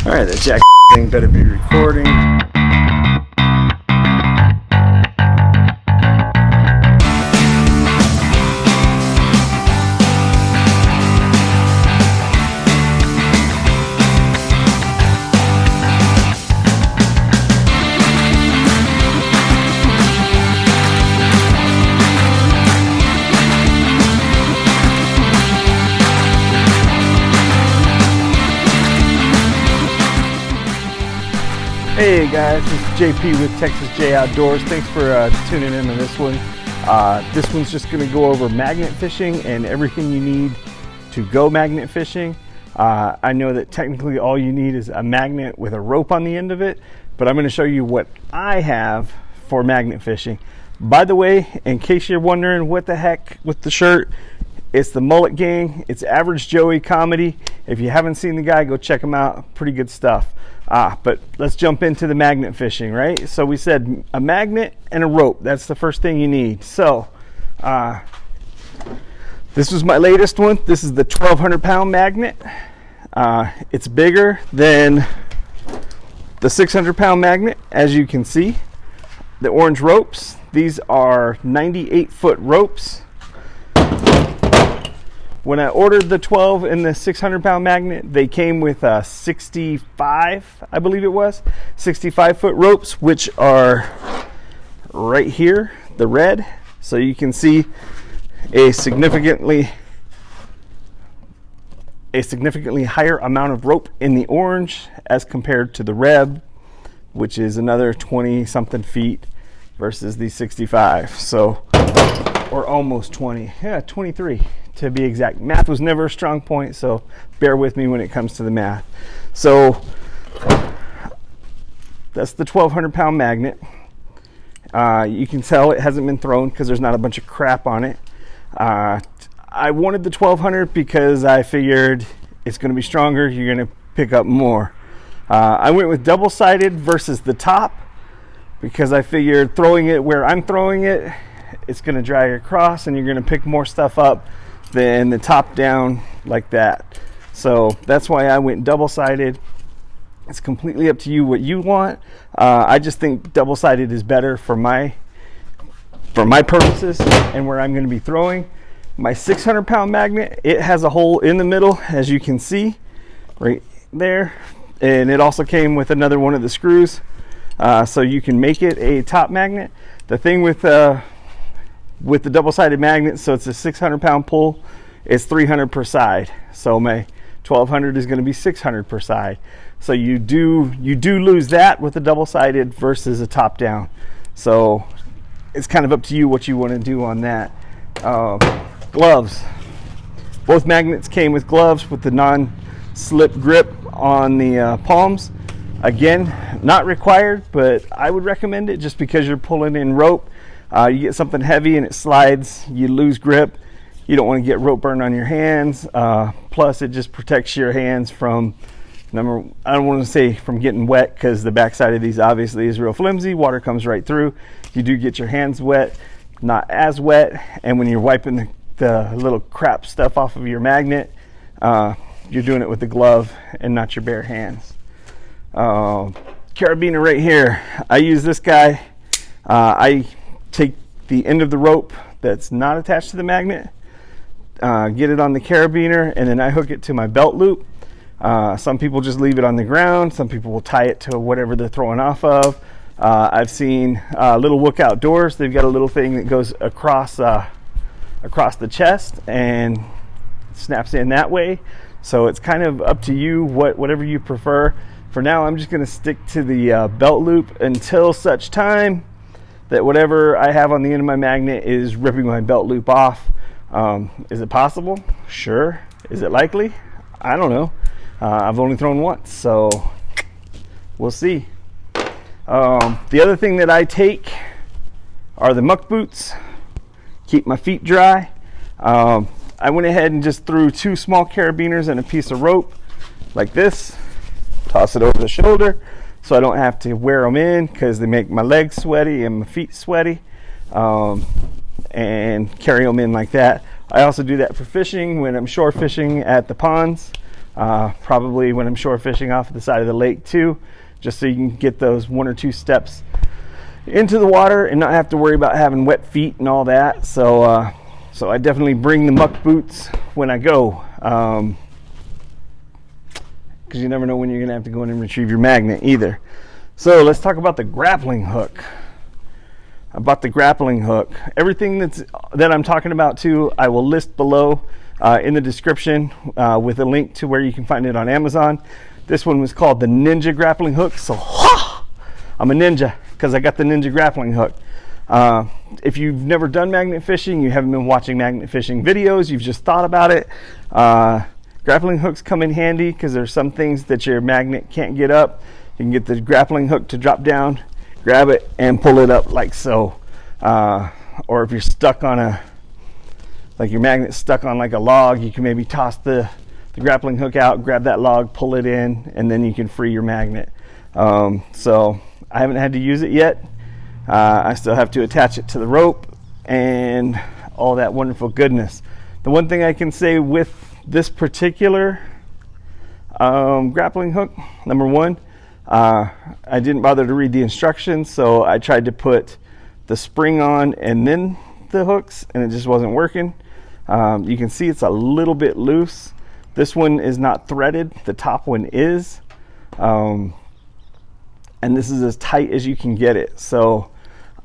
Alright, that jack thing better be recording. Hey guys, this is JP with Texas J Outdoors. Thanks for tuning in on this one. This one's just going to go over magnet fishing and everything you need to go magnet fishing. I know that technically all you need is a magnet with a rope on the end of it, but I'm going to show you what I have for magnet fishing. By the way, in case you're wondering what the heck with the shirt, it's the Mullet Gang. It's Average Joey comedy. If you haven't seen the guy, go check him out. Pretty good stuff. But let's jump into the magnet fishing, right? So we said a magnet and a rope. That's the first thing you need. So this was my latest one. This is the 1,200 pound magnet. It's bigger than the 600 pound magnet, as you can see. The orange ropes, these are 98-foot ropes. When I ordered the 12 and the 600 pound magnet, they came with 65, I believe it was, 65-foot ropes, which are right here, the red. So you can see a significantly higher amount of rope in the orange as compared to the red, which is another 20 something feet versus the 65. So, or almost 20, yeah, 23. To be exact. Math was never a strong point, so bear with me when it comes to the math. So that's the 1,200 pound magnet. You can tell it hasn't been thrown because there's not a bunch of crap on it. I wanted the 1,200 because I figured it's going to be stronger, you're going to pick up more. I went with double-sided versus the top because I figured throwing it where I'm throwing it, it's going to drag across and you're going to pick more stuff up than the top down like that. So that's why I went double-sided. It's completely up to you what you want. I just think double-sided is better for my purposes and where I'm going to be throwing. My 600 pound magnet, it has a hole in the middle, as you can see right there, and it also came with another one of the screws, so you can make it a top magnet. The thing with the double-sided magnet, so it's a 600 pound pull, it's 300 per side. So my 1,200 is going to be 600 per side. So you do lose that with the double-sided versus a top down. So it's kind of up to you what you want to do on that. Gloves. Both magnets came with gloves with the non-slip grip on the palms. Again, not required, but I would recommend it just because you're pulling in rope. You get something heavy and it slides, you lose grip. You don't want to get rope burn on your hands. Plus, it just protects your hands from, I don't want to say from getting wet, because the backside of these obviously is real flimsy. Water comes right through. You do get your hands wet, not as wet. And when you're wiping the little crap stuff off of your magnet, you're doing it with the glove and not your bare hands. Carabiner right here. I use this guy. I take the end of the rope that's not attached to the magnet, get it on the carabiner, and then I hook it to my belt loop. Some people just leave it on the ground. Some people will tie it to whatever they're throwing off of. I've seen Little Wook Outdoors. They've got a little thing that goes across the chest and snaps in that way. So it's kind of up to you, whatever you prefer. For now, I'm just going to stick to the belt loop until such time that whatever I have on the end of my magnet is ripping my belt loop off. Is it possible? Sure. Is it likely? I don't know. I've only thrown once, so we'll see. The other thing that I take are the muck boots. Keep my feet dry. I went ahead and just threw 2 small carabiners and a piece of rope like this. Toss it over the shoulder so I don't have to wear them in, because they make my legs sweaty and my feet sweaty, and carry them in like that. I also do that for fishing when I'm shore fishing at the ponds. probably when I'm shore fishing off the side of the lake too, just so you can get those 1 or 2 steps into the water and not have to worry about having wet feet and all that. So I definitely bring the muck boots when I go, because you never know when you're gonna have to go in and retrieve your magnet either. So let's talk about the grappling hook. About the grappling hook, everything that I'm talking about too, I will list below in the description with a link to where you can find it on Amazon. This one was called the Ninja grappling hook. So I'm a ninja because I got the Ninja grappling hook. If you've never done magnet fishing, you haven't been watching magnet fishing videos, you've just thought about it, grappling hooks come in handy because there's some things that your magnet can't get up. You can get the grappling hook to drop down, grab it and pull it up like so. Or if you're stuck on like your magnet's stuck on like a log, you can maybe toss the grappling hook out, grab that log, pull it in, and then you can free your magnet. So I haven't had to use it yet. I still have to attach it to the rope and all that wonderful goodness. The one thing I can say with this particular grappling hook, number one, I didn't bother to read the instructions, so I tried to put the spring on and then the hooks, and it just wasn't working. You can see it's a little bit loose. This one is not threaded, the top one is, and this is as tight as you can get it. So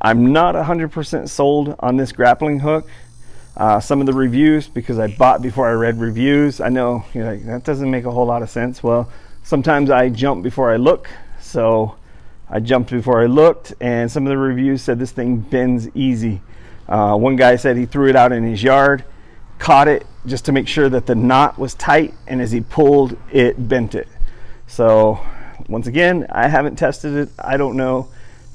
I'm not 100% sold on this grappling hook. Some of the reviews, because I bought before I read reviews, I know you're like, that doesn't make a whole lot of sense. Well, sometimes I jump before I look, so I jumped before I looked, and some of the reviews said this thing bends easy. One guy said he threw it out in his yard, caught it just to make sure that the knot was tight, and as he pulled, it bent it. So once again, I haven't tested it. I don't know.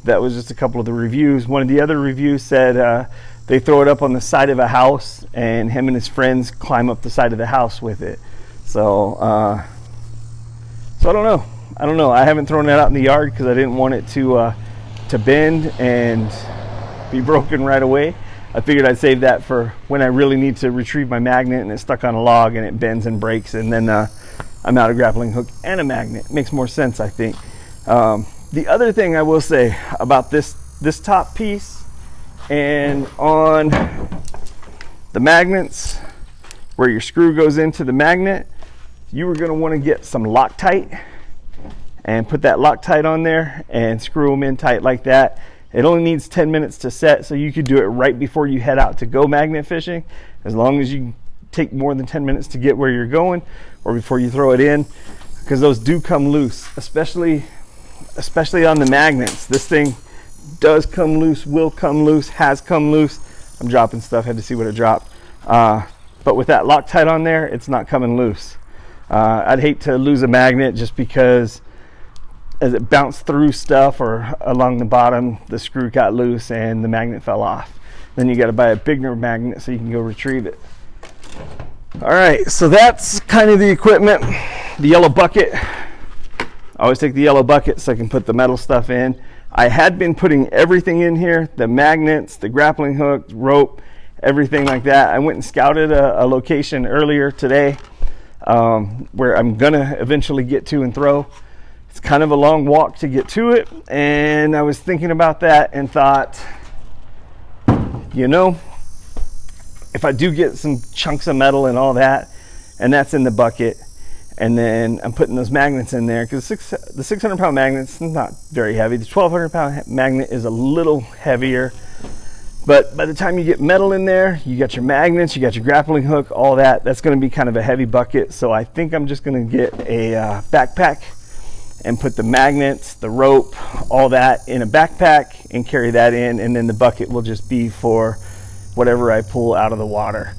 That was just a couple of the reviews. One of the other reviews said they throw it up on the side of a house, and him and his friends climb up the side of the house with it. So I don't know. I haven't thrown that out in the yard because I didn't want it to bend and be broken right away. I figured I'd save that for when I really need to retrieve my magnet and it's stuck on a log and it bends and breaks, and then I'm out a grappling hook and a magnet. It makes more sense, I think. The other thing I will say about this top piece and on the magnets where your screw goes into the magnet, you were going to want to get some Loctite and put that Loctite on there and screw them in tight like that. It only needs 10 minutes to set, so you could do it right before you head out to go magnet fishing, as long as you take more than 10 minutes to get where you're going, or before you throw it in, because those do come loose, especially on the magnets. This thing does come loose, will come loose, has come loose. I'm dropping stuff, had to see what it dropped. But with that Loctite on there, it's not coming loose. I'd hate to lose a magnet just because as it bounced through stuff or along the bottom, the screw got loose and the magnet fell off. Then you got to buy a bigger magnet so you can go retrieve it. All right, so that's kind of the equipment. The yellow bucket. I always take the yellow bucket so I can put the metal stuff in. I had been putting everything in here, the magnets, the grappling hook, rope, everything like that. I went and scouted a location earlier today where I'm gonna eventually get to and throw. It's kind of a long walk to get to it, and I was thinking about that and thought, you know, if I do get some chunks of metal and all that, and that's in the bucket, and then I'm putting those magnets in there, because the 600-pound magnet's not very heavy. The 1,200-pound magnet is a little heavier, but by the time you get metal in there, you got your magnets, you got your grappling hook, all that. That's going to be kind of a heavy bucket, so I think I'm just going to get a backpack and put the magnets, the rope, all that in a backpack and carry that in, and then the bucket will just be for whatever I pull out of the water.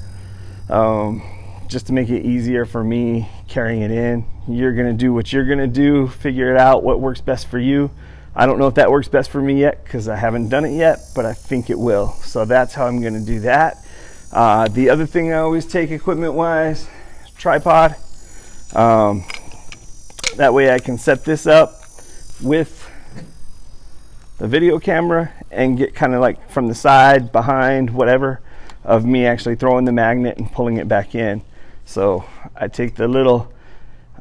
Just to make it easier for me carrying it in. You're gonna do what you're gonna do, figure it out, what works best for you. I don't know if that works best for me yet because I haven't done it yet, but I think it will. So that's how I'm gonna do that. The other thing I always take equipment wise, tripod. That way I can set this up with the video camera and get kind of like from the side, behind, whatever, of me actually throwing the magnet and pulling it back in. So I take the little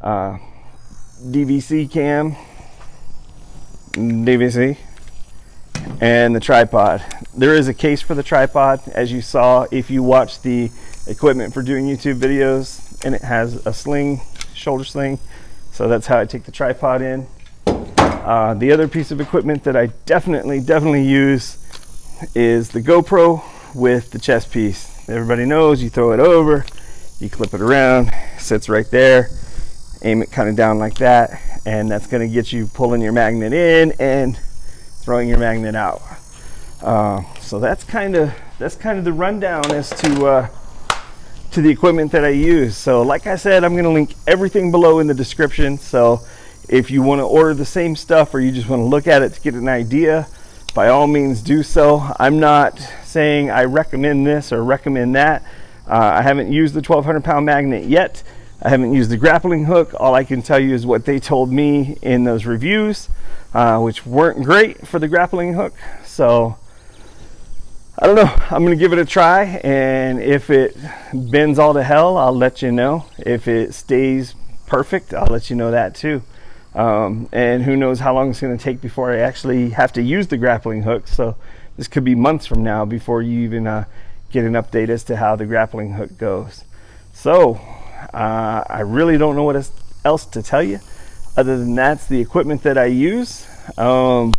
DVC cam, DVC, and the tripod. There is a case for the tripod, as you saw if you watch the equipment for doing YouTube videos, and it has a sling, shoulder sling, so that's how I take the tripod in. The other piece of equipment that I definitely use is the GoPro with the chest piece. Everybody knows you throw it over, you clip it around, it sits right there, aim it kind of down like that, and that's going to get you pulling your magnet in and throwing your magnet out. So that's kind of the rundown as to the equipment that I use. So like I said, I'm going to link everything below in the description. So if you want to order the same stuff, or you just want to look at it to get an idea, by all means do so. I'm not saying I recommend this or recommend that. I haven't used the 1200 pound magnet yet. I haven't used the grappling hook. All I can tell you is what they told me in those reviews, which weren't great for the grappling hook. So I don't know, I'm gonna give it a try, and if it bends all to hell, I'll let you know. If it stays perfect, I'll let you know that too. And who knows how long it's going to take before I actually have to use the grappling hook. So this could be months from now before you even get an update as to how the grappling hook goes. So I really don't know what else to tell you other than that's the equipment that I use. Like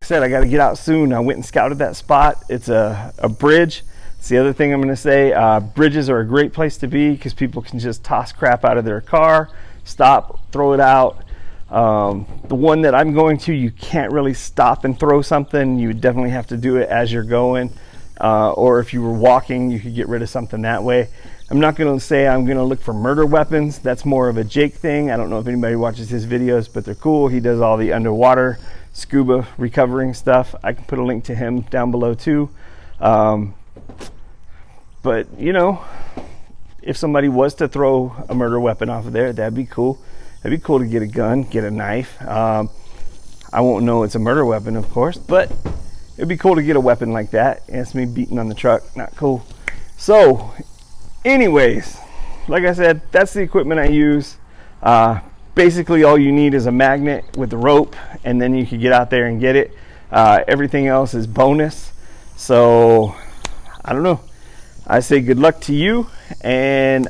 I said, I got to get out soon. I went and scouted that spot. It's a bridge. It's the other thing I'm going to say. Bridges are a great place to be because people can just toss crap out of their car, stop, throw it out. The one that I'm going to, you can't really stop and throw something. You would definitely have to do it as you're going, or if you were walking, you could get rid of something that way. I'm not going to say I'm going to look for murder weapons. That's more of a Jake thing. I don't know if anybody watches his videos, but they're cool. He does all the underwater scuba recovering stuff. I can put a link to him down below too. But you know, if somebody was to throw a murder weapon off of there, that'd be cool. It'd be cool to get a gun, get a knife. I won't know it's a murder weapon, of course, but it'd be cool to get a weapon like that. It's me beating on the truck, not cool. So anyways, like I said, that's the equipment I use. Basically all you need is a magnet with the rope, and then you can get out there and get it. Everything else is bonus. So I don't know, I say good luck to you, and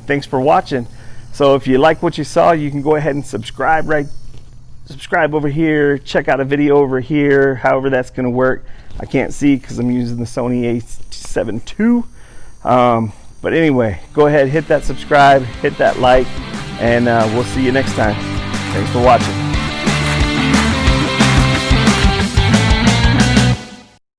thanks for watching. So if you like what you saw, you can go ahead and subscribe over here, check out a video over here, however that's going to work. I can't see because I'm using the Sony a7 II. But anyway, go ahead, hit that subscribe, hit that like, and we'll see you next time. Thanks for watching.